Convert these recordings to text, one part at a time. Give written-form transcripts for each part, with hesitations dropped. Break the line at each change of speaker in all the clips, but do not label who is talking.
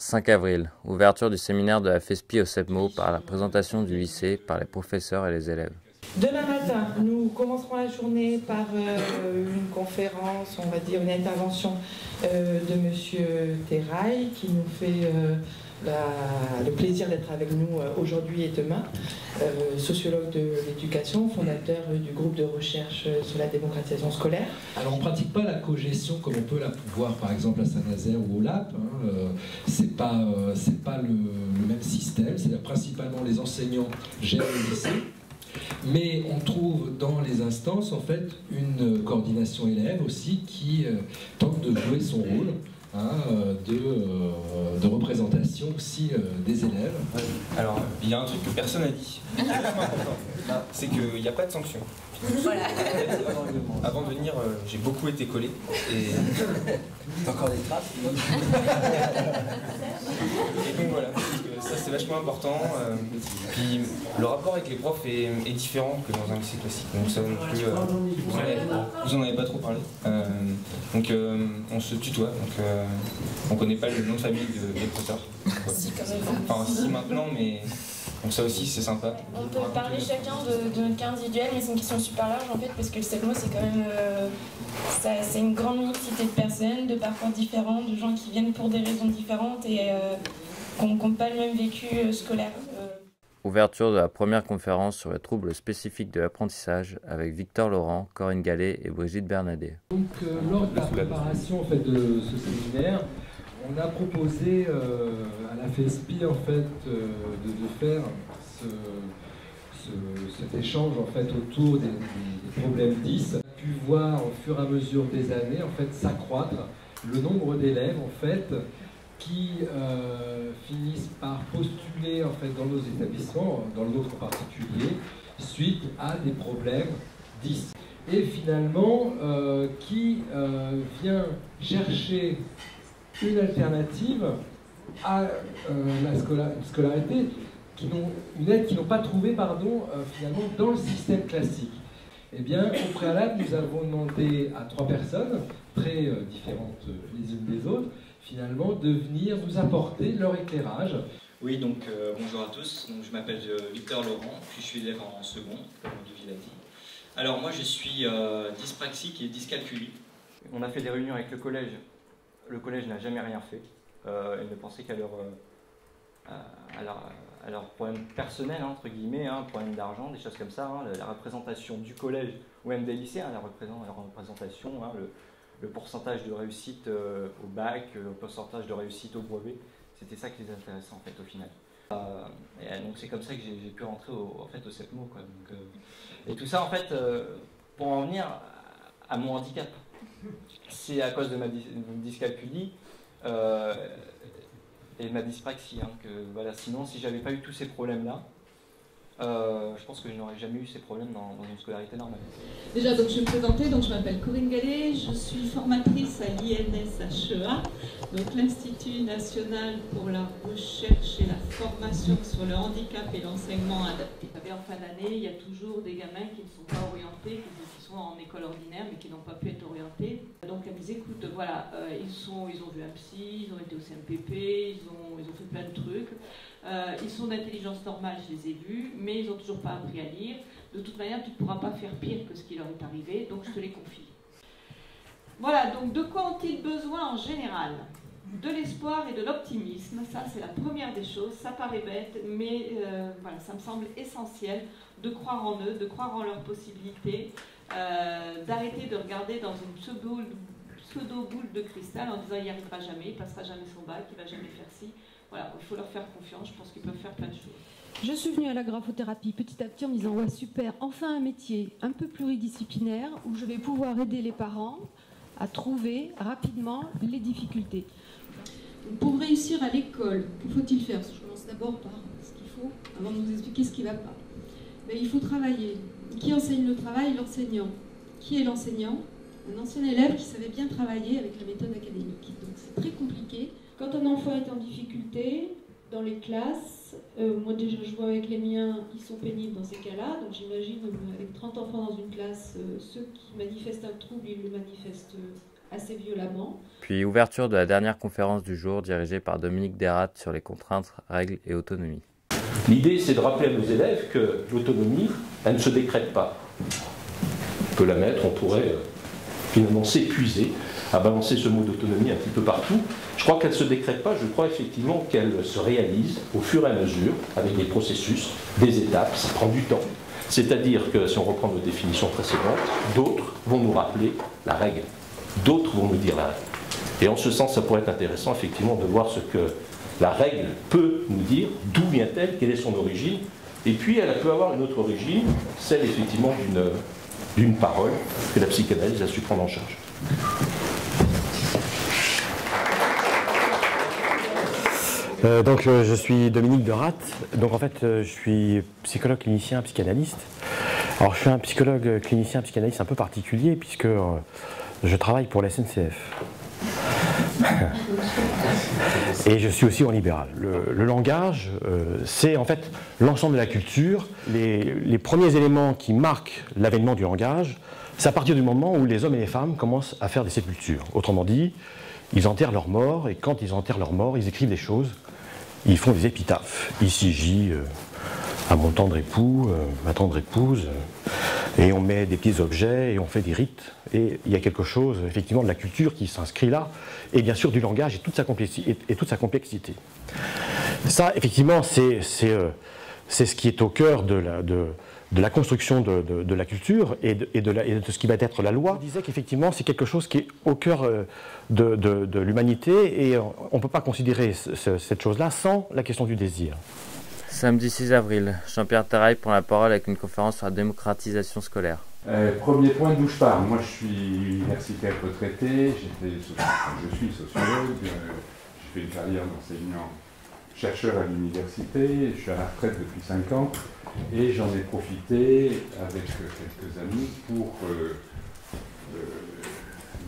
5 avril, ouverture du séminaire de la FESPI au CEPMO par la présentation du lycée par les professeurs et les élèves.
Demain matin, nous commencerons la journée par une conférence, on va dire une intervention de Monsieur Terrail qui nous fait le plaisir d'être avec nous aujourd'hui et demain, sociologue de l'éducation, fondateur du groupe de recherche sur la démocratisation scolaire.
Alors on ne pratique pas la cogestion comme on peut la voir par exemple à Saint-Nazaire ou au LAP, hein. C'est pas le même système, c'est principalement les enseignants gèrent le lycée. Mais on trouve dans les instances en fait une coordination élève aussi qui tente de jouer son rôle, hein, de représentation aussi des élèves.
Alors il y a un truc que personne n'a dit, c'est qu'il n'y a pas de sanction. Voilà. Avant de venir, j'ai beaucoup été collé et
t'as encore des traces.
Et donc voilà, ça c'est vachement important. Puis le rapport avec les profs est différent que dans un lycée classique. Donc ça non plus, vous en avez pas trop parlé. Donc on se tutoie, donc on connaît pas le nom de famille des professeurs.
Si, quand même.
Enfin si maintenant, mais donc ça aussi c'est sympa.
On peut parler chacun de notre cas individuel, mais c'est une question super large en fait, parce que le CEPMO c'est quand même c'est une grande mixité de personnes, de parcours différents, de gens qui viennent pour des raisons différentes et qui n'ont pas le même vécu scolaire.
Ouverture de la première conférence sur les troubles spécifiques de l'apprentissage avec Victor Laurent, Corinne Gallet et Brigitte Bernadet.
Donc lors de la préparation en fait, de ce séminaire, on a proposé à la FESPI en fait, de faire cet échange en fait, autour des problèmes 10. On a pu voir au fur et à mesure des années en fait, s'accroître le nombre d'élèves en fait, qui finissent par postuler en fait, dans nos établissements, dans le nôtre en particulier, suite à des problèmes 10. Et finalement, qui vient chercher une alternative à la scolarité, une aide qu'ils n'ont pas trouvée finalement dans le système classique. Eh bien, au préalable, nous avons demandé à 3 personnes, très différentes les unes des autres, finalement, de venir nous apporter leur éclairage.
Oui, donc bonjour à tous, donc, je m'appelle Victor Laurent, puis je suis élève en second, comme Olivier l'a dit. Alors moi je suis dyspraxique et dyscalculie.
On a fait des réunions avec le collège. Le collège n'a jamais rien fait. Ils ne pensaient qu'à leurs problèmes personnels, hein, entre guillemets, hein, problèmes d'argent, des choses comme ça, hein, la représentation du collège ou même des lycées, hein, la représentation, hein, le pourcentage de réussite au bac, le pourcentage de réussite au brevet, c'était ça qui les intéressait en fait au final. Et donc c'est comme ça que j'ai pu rentrer au CEPMO, quoi. Donc, et tout ça en fait, pour en venir à mon handicap. C'est à cause de ma dyscalculie et ma dyspraxie. Hein, que, voilà, sinon, si j'avais pas eu tous ces problèmes-là, je pense que je n'aurais jamais eu ces problèmes dans une scolarité normale.
Déjà, donc, je vais me présenter, donc, je m'appelle Corinne Gallet, je suis formatrice à l'INSHEA, donc l'Institut National pour la Recherche et la Formation sur le handicap et l'enseignement adapté. Vous savez, en fin d'année, il y a toujours des gamins qui ne sont pas orientés, qui sont en école ordinaire, mais qui n'ont pas pu être orientés. Donc, elles nous écoutent, voilà, ils ont vu un psy, ils ont été au CMPP, ils ont fait plein de trucs. Ils sont d'intelligence normale, je les ai vus, mais ils n'ont toujours pas appris à lire. De toute manière, tu ne pourras pas faire pire que ce qui leur est arrivé, donc je te les confie. Voilà, donc de quoi ont-ils besoin en général? De l'espoir et de l'optimisme, ça c'est la première des choses, ça paraît bête, mais voilà, ça me semble essentiel de croire en eux, de croire en leurs possibilités, d'arrêter de regarder dans une pseudo-boule de cristal en disant il n'y arrivera jamais, il passera jamais son bac, il ne va jamais faire ci. Voilà, il faut leur faire confiance, je pense qu'ils peuvent faire plein de choses.
Je suis venue à la graphothérapie petit à petit en me disant ouais super, enfin un métier un peu pluridisciplinaire où je vais pouvoir aider les parents à trouver rapidement les difficultés.
Pour réussir à l'école, que faut-il faire? Je commence d'abord par ce qu'il faut, avant de vous expliquer ce qui ne va pas. Mais il faut travailler. Qui enseigne le travail? L'enseignant. Qui est l'enseignant? Un ancien élève qui savait bien travailler avec la méthode académique. Donc c'est très compliqué. Quand un enfant est en difficulté, dans les classes, moi déjà je vois avec les miens, ils sont pénibles dans ces cas-là, donc j'imagine avec 30 enfants dans une classe, ceux qui manifestent un trouble, ils le manifestent
assez violemment.
Puis ouverture de la dernière conférence du jour dirigée par Dominique Dérat sur les contraintes, règles et autonomie.
L'idée, c'est de rappeler à nos élèves que l'autonomie, elle ne se décrète pas. On peut la mettre, on pourrait finalement s'épuiser à balancer ce mot d'autonomie un petit peu partout. Je crois qu'elle ne se décrète pas, je crois effectivement qu'elle se réalise au fur et à mesure, avec des processus, des étapes, ça prend du temps. C'est-à-dire que, si on reprend nos définitions précédentes, d'autres vont nous rappeler la règle, d'autres vont nous dire la règle. Et en ce sens, ça pourrait être intéressant effectivement de voir ce que la règle peut nous dire, d'où vient-elle, quelle est son origine, et puis elle peut avoir une autre origine, celle effectivement d'une parole que la psychanalyse a su prendre en charge.
Je suis Dominique Dérat. Donc en fait, je suis psychologue clinicien, psychanalyste. Alors je suis un psychologue clinicien, psychanalyste un peu particulier puisque je travaille pour la SNCF. Et je suis aussi en libéral. Le langage, c'est en fait l'ensemble de la culture. Les premiers éléments qui marquent l'avènement du langage, c'est à partir du moment où les hommes et les femmes commencent à faire des sépultures. Autrement dit, ils enterrent leurs morts, et quand ils enterrent leurs morts, ils écrivent des choses. Ils font des épitaphes. Ici gît à mon tendre époux, ma tendre épouse, et on met des petits objets, et on fait des rites. Et il y a quelque chose, effectivement, de la culture qui s'inscrit là, et bien sûr du langage et toute sa complexité. Ça, effectivement, c'est ce qui est au cœur de la construction de la culture et de ce qui va être la loi. Je disais qu'effectivement, c'est quelque chose qui est au cœur de l'humanité, et on ne peut pas considérer cette chose-là sans la question du désir.
Samedi 6 avril, Jean-Pierre Terrail prend la parole avec une conférence sur la démocratisation scolaire.
Premier point, d'où je pars. Moi, je suis universitaire retraité, je suis sociologue, j'ai fait une carrière d'enseignant-chercheur à l'université, je suis à la retraite depuis 5 ans, et j'en ai profité avec quelques amis pour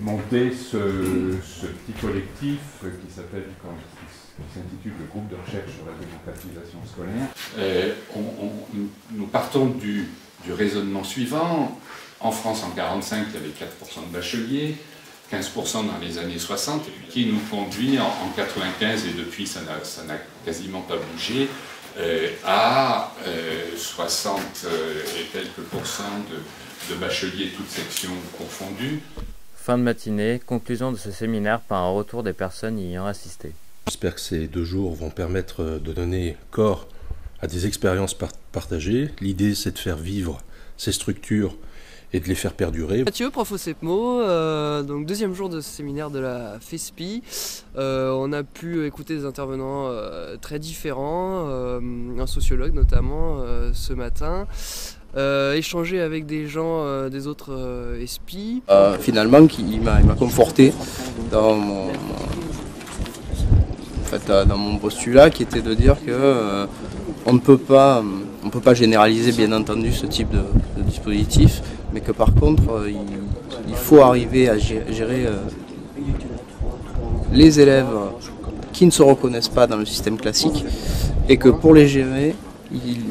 monter ce petit collectif qui s'intitule le groupe de recherche sur la démocratisation scolaire. Nous partons du raisonnement suivant. En France, en 1945, il y avait 4% de bacheliers, 15% dans les années 60, et puis qui nous conduit en 1995, et depuis ça n'a quasiment pas bougé, à 60 et quelques pourcents de bacheliers, toutes sections confondues.
Fin de matinée, conclusion de ce séminaire par un retour des personnes y ayant assisté.
J'espère que ces 2 jours vont permettre de donner corps à des expériences partagées. L'idée, c'est de faire vivre ces structures et de les faire perdurer.
Mathieu, prof au CEPMO, donc 2e jour de ce séminaire de la FESPI. On a pu écouter des intervenants très différents, un sociologue notamment ce matin, échanger avec des gens des autres ESPI.
Finalement, il m'a conforté dans mon postulat qui était de dire que on ne peut pas généraliser bien entendu ce type de dispositif, mais que par contre il faut arriver à gérer les élèves qui ne se reconnaissent pas dans le système classique, et que pour les gérer, il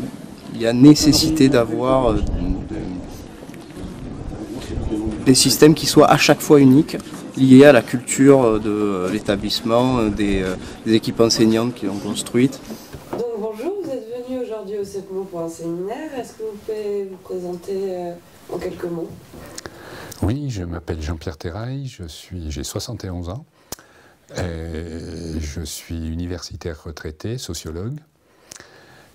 y a nécessité d'avoir des systèmes qui soient à chaque fois uniques, liés à la culture de l'établissement, des équipes enseignantes qui l'ont construite.
Donc bonjour, vous êtes venu aujourd'hui au CEPMO pour un séminaire. Est-ce que vous pouvez vous présenter en quelques mots?
Oui, je m'appelle Jean-Pierre Terrail, j'ai 71 ans. Je suis universitaire retraité, sociologue.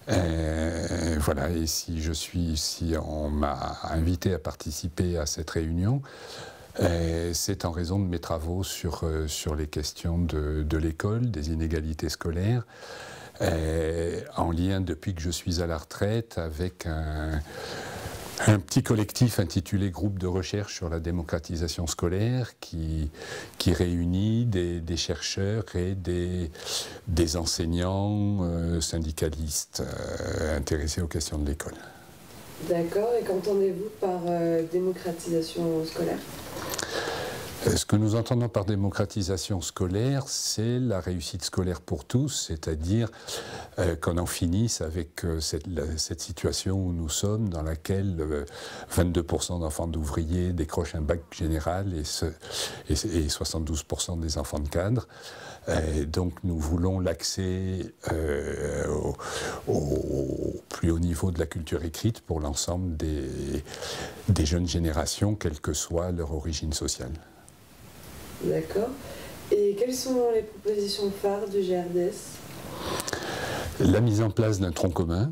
Voilà, et si je suis ici, on m'a invité à participer à cette réunion, c'est en raison de mes travaux sur les questions de l'école, des inégalités scolaires, en lien depuis que je suis à la retraite avec un petit collectif intitulé Groupe de recherche sur la démocratisation scolaire qui réunit des chercheurs et des enseignants syndicalistes intéressés aux questions de l'école.
D'accord, et qu'entendez-vous par démocratisation scolaire?
Ce que nous entendons par démocratisation scolaire, c'est la réussite scolaire pour tous, c'est-à-dire qu'on en finisse avec cette situation où nous sommes, dans laquelle 22% d'enfants d'ouvriers décrochent un bac général et 72% des enfants de cadre. Donc nous voulons l'accès au plus haut niveau de la culture écrite pour l'ensemble des jeunes générations, quelle que soit leur origine sociale.
D'accord. Et quelles sont les propositions phares du GRDS?
La mise en place d'un tronc commun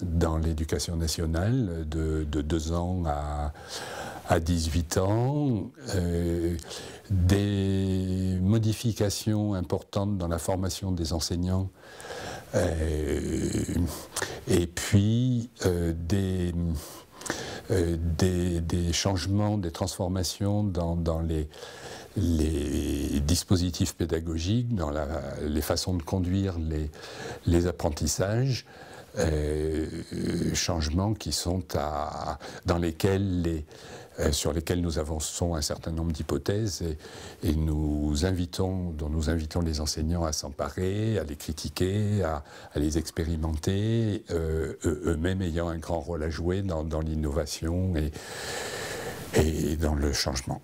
dans l'éducation nationale de 2 ans à 18 ans, des modifications importantes dans la formation des enseignants, et puis des changements, des transformations dans les dispositifs pédagogiques, dans les façons de conduire les apprentissages, changements qui sont sur lesquels nous avançons un certain nombre d'hypothèses et dont nous invitons les enseignants à s'emparer, à les critiquer, à les expérimenter, eux-mêmes ayant un grand rôle à jouer dans l'innovation et dans le changement.